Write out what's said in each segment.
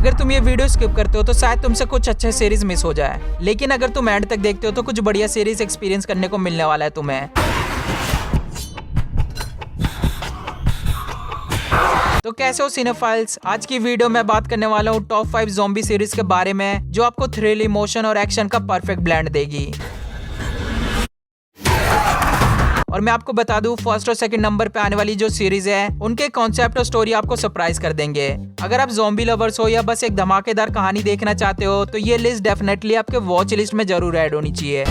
अगर तुम ये वीडियो स्किप करते हो तो शायद तुमसे कुछ अच्छे सीरीज मिस हो जाए, लेकिन अगर तुम एंड तक देखते हो तो कुछ बढ़िया सीरीज एक्सपीरियंस करने को मिलने वाला है तुम्हें। तो कैसे हो सिनेफाइल्स, आज की वीडियो में बात करने वाला हूँ टॉप 5 ज़ॉम्बी सीरीज के बारे में जो आपको थ्रिल, इमोशन और एक्शन का परफेक्ट ब्लेंड देगी। और मैं आपको बता दूं, फर्स्ट और सेकंड नंबर पे आने वाली जो सीरीज है उनके कॉन्सेप्ट और स्टोरी आपको सरप्राइज कर देंगे। अगर आप ज़ॉम्बी लवर्स हो या बस एक धमाकेदार कहानी देखना चाहते हो तो ये लिस्ट डेफिनेटली आपके वॉच लिस्ट में जरूर ऐड होनी चाहिए।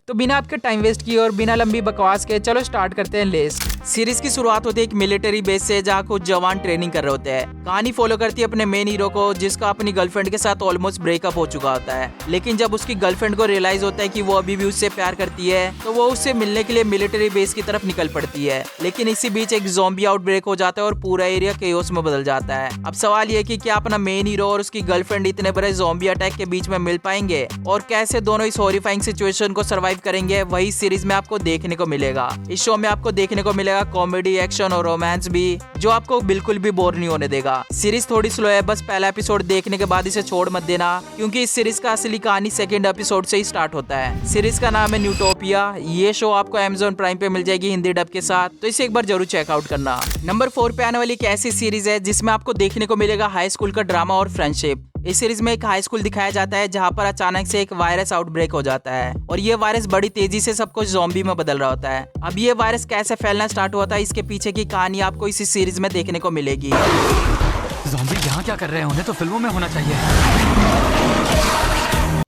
तो बिना आपके टाइम वेस्ट किए और बिना लंबी बकवास के चलो स्टार्ट करते हैं लिस्ट। सीरीज की शुरुआत होती है एक मिलिट्री बेस से जहाँ कुछ जवान ट्रेनिंग कर रहे होते हैं। कहानी फॉलो करती है अपने मेन हीरो को जिसका अपनी गर्लफ्रेंड के साथ ऑलमोस्ट ब्रेकअप हो चुका होता है, लेकिन जब उसकी गर्लफ्रेंड को रियलाइज होता है कि वो अभी भी उससे प्यार करती है तो वो उससे मिलने के लिए मिलिट्री बेस की तरफ निकल पड़ती है। लेकिन इसी बीच एक ज़ॉम्बी आउटब्रेक हो जाता है और पूरा एरिया केओस में बदल जाता है। अब सवाल ये कि क्या अपना मेन हीरो और उसकी गर्लफ्रेंड इतने बड़े ज़ॉम्बी अटैक के बीच में मिल पाएंगे और कैसे दोनों इस हॉरिफाइंग सिचुएशन को सर्वाइव करेंगे, वही सीरीज में आपको देखने को मिलेगा। इस शो में आपको देखने को मिलेगा कॉमेडी, एक्शन और रोमांस भी, जो आपको बिल्कुल भी बोर नहीं होने देगा। सीरीज थोड़ी स्लो है, बस पहला एपिसोड देखने के बाद इसे छोड़ मत देना क्योंकि इस सीरीज का असली कहानी सेकंड एपिसोड से ही स्टार्ट होता है। सीरीज का नाम है न्यूटोपिया। ये शो आपको Amazon प्राइम पे मिल जाएगी हिंदी डब के साथ, तो इसे एक बार जरूर चेकआउट करना। नंबर 4 पे आने वाली एक ऐसी सीरीज है जिसमें आपको देखने को मिलेगा हाई स्कूल का ड्रामा और फ्रेंडशिप। इस सीरीज में एक हाई स्कूल दिखाया जाता है जहां पर अचानक से एक वायरस आउटब्रेक हो जाता है और ये वायरस बड़ी तेजी से सब कुछ ज़ॉम्बी में बदल रहा होता है। अब ये वायरस कैसे फैलना स्टार्ट हुआ था, इसके पीछे की कहानी आपको इसी सीरीज में देखने को मिलेगी। ज़ॉम्बी यहाँ क्या कर रहे हैं? उन्हें तो फिल्मों में होना चाहिए।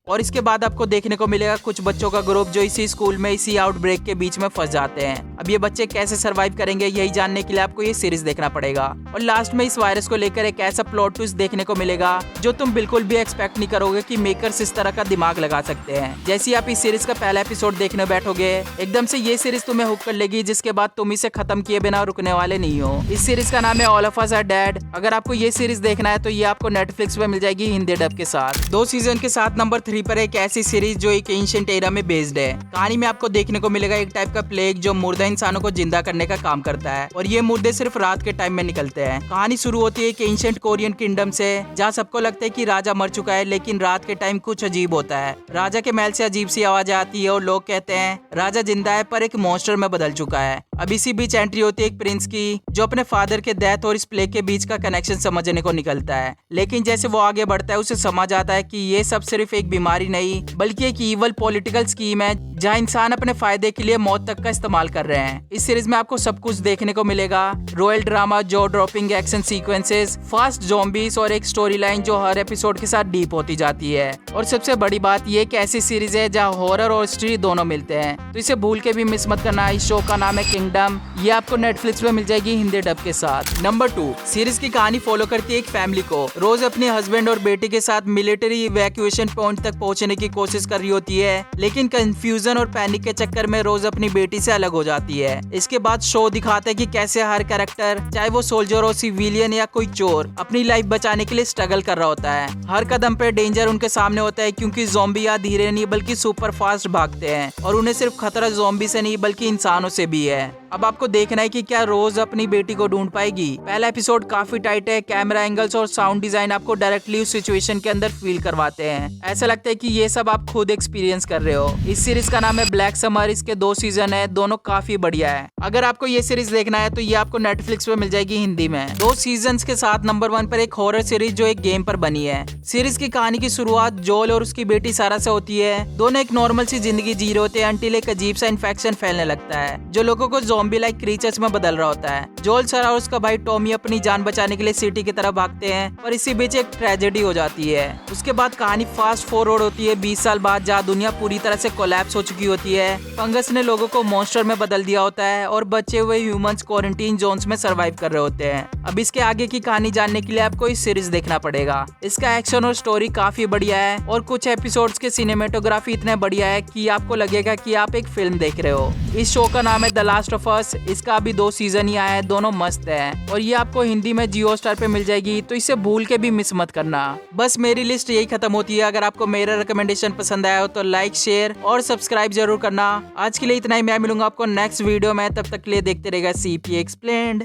और इसके बाद आपको देखने को मिलेगा कुछ बच्चों का ग्रुप जो इसी स्कूल में इसी आउटब्रेक के बीच में फंस जाते हैं। अब ये बच्चे कैसे सरवाइव करेंगे, यही जानने के लिए आपको ये सीरीज देखना पड़ेगा। और लास्ट में इस वायरस को लेकर एक ऐसा प्लॉट ट्विस्ट देखने को मिलेगा जो तुम बिल्कुल भी एक्सपेक्ट नहीं करोगे कि मेकर्स इस तरह का दिमाग लगा सकते हैं। जैसे आप इस सीरीज का पहला एपिसोड देखने बैठोगे, एकदम से ये सीरीज तुम्हें हुक कर लेगी, जिसके बाद तुम इसे खत्म किए बिना रुकने वाले नहीं हो। इस सीरीज का नाम है All of Us Are Dead. अगर आपको ये सीरीज देखना है तो ये आपको नेटफ्लिक्स पे मिल जाएगी हिंदी डब के साथ। 2 सीजन के साथ नंबर 3 पर एक ऐसी सीरीज जो एक एंशिएंट एरा में बेस्ड है। कहानी में आपको देखने को मिलेगा एक टाइप का प्लेग जो मुर्दा इंसानों को जिंदा करने का काम करता है और ये मुर्दे सिर्फ रात के टाइम में निकलते हैं। कहानी शुरू होती है एक एंशिएंट कोरियन किंगडम से जहाँ सबको लगता है कि राजा मर चुका है, लेकिन रात के टाइम कुछ अजीब होता है। राजा के महल से अजीब सी आवाज आती है और लोग कहते हैं राजा जिंदा है पर एक मॉन्स्टर में बदल चुका है। अब इसी बीच एंट्री होती है एक प्रिंस की जो अपने फादर के डेथ और इस प्लेग के बीच का कनेक्शन समझने को निकलता है, लेकिन जैसे वो आगे बढ़ता है उसे समझ आता है कि ये सब सिर्फ एक बीमारी नहीं बल्कि एक ईवल पॉलिटिकल स्कीम है जहां इंसान अपने फायदे के लिए मौत तक का इस्तेमाल कर रहे हैं। इस सीरीज में आपको सब कुछ देखने को मिलेगा, royal drama, jaw dropping action sequences, fast zombies और एक स्टोरी लाइन जो हर एपिसोड के साथ डीप होती जाती है। और सबसे बड़ी बात ये कि ऐसी सीरीज है जहां हॉरर और हिस्ट्री दोनों मिलते हैं, तो इसे भूल के भी मिस मत करना। इस शो का नाम है किंगडम। ये आपको नेटफ्लिक्स पे मिल जाएगी हिंदी डब के साथ। नंबर 2 सीरीज की कहानी फॉलो करती है एक फैमिली को रोज अपने हस्बैंड और बेटे के साथ मिलिट्री इवैक्यूएशन पॉइंट तक पहुंचने की कोशिश कर रही होती है, लेकिन कंफ्यूजन और पैनिक के चक्कर में रोज अपनी बेटी से अलग हो जाती है। इसके बाद शो दिखाता है कि कैसे हर कैरेक्टर, चाहे वो सोल्जर हो, सिविलियन या कोई चोर, अपनी लाइफ बचाने के लिए स्ट्रगल कर रहा होता है। हर कदम पे डेंजर उनके सामने होता है क्योंकि ज़ॉम्बी या धीरे नहीं बल्कि सुपर फास्ट भागते हैं और उन्हें सिर्फ खतरा ज़ॉम्बी से नहीं बल्कि इंसानों से भी है। अब आपको देखना है कि क्या रोज अपनी बेटी को ढूंढ पाएगी। पहला एपिसोड काफी टाइट है, कैमरा एंगल्स और साउंड डिजाइन आपको डायरेक्टली उस सिचुएशन के अंदर फील करवाते हैं। ऐसा लगता है कि ये सब आप खुद एक्सपीरियंस कर रहे हो। इस सीरीज का नाम है ब्लैक समर। इसके 2 सीजन है, दोनों काफी बढ़िया है। अगर आपको ये सीरीज देखना है तो ये आपको नेटफ्लिक्स पे मिल जाएगी हिंदी में। 2 सीजन के साथ नंबर 1 पर एक हॉरर सीरीज जो एक गेम पर बनी है। सीरीज की कहानी की शुरुआत जोल और उसकी बेटी सारा से होती है। दोनों एक नॉर्मल सी जिंदगी जी रहे होते हैं अंटिल एक अजीब सा इन्फेक्शन फैलने लगता है जो लोगों को ज़ॉम्बी लाइक क्रीचर्स में बदल रहा होता है। जोल, सारा और उसका भाई टॉमी अपनी जान बचाने के लिए सिटी की तरफ भागते हैं और इसी बीच एक ट्रेजेडी हो जाती है। उसके बाद कहानी फास्ट फॉरवर्ड होती है 20 साल बाद, जहाँ दुनिया पूरी तरह से कोलैप्स हो चुकी होती है। फंगस ने लोगों को मॉन्स्टर में बदल दिया होता है और बचे हुए ह्यूमंस क्वारंटीन जोन्स में सर्वाइव कर रहे होते हैं। अब इसके आगे की कहानी जानने के लिए आपको इस सीरीज देखना पड़ेगा। इसका एक्शन और स्टोरी काफी बढ़िया है और कुछ एपिसोड्स के सिनेमेटोग्राफी इतने बढ़िया है कि आपको लगेगा कि आप एक फिल्म देख रहे हो। इस शो का नाम है द लास्ट ऑफ ऑफ इसका अभी 2 सीजन ही आया है, दोनों मस्त है और ये आपको हिंदी में जियो स्टार पे मिल जाएगी, तो इसे भूल के भी मिस मत करना। बस मेरी लिस्ट यही खत्म होती है। अगर आपको मेरा रिकमेंडेशन पसंद आया हो तो लाइक, शेयर और सब्सक्राइब जरूर करना। आज के लिए इतना ही, मैं मिलूंगा आपको नेक्स्ट वीडियो में, तब तक के लिए देखते रहेगा CP एक्सप्लेन्ड।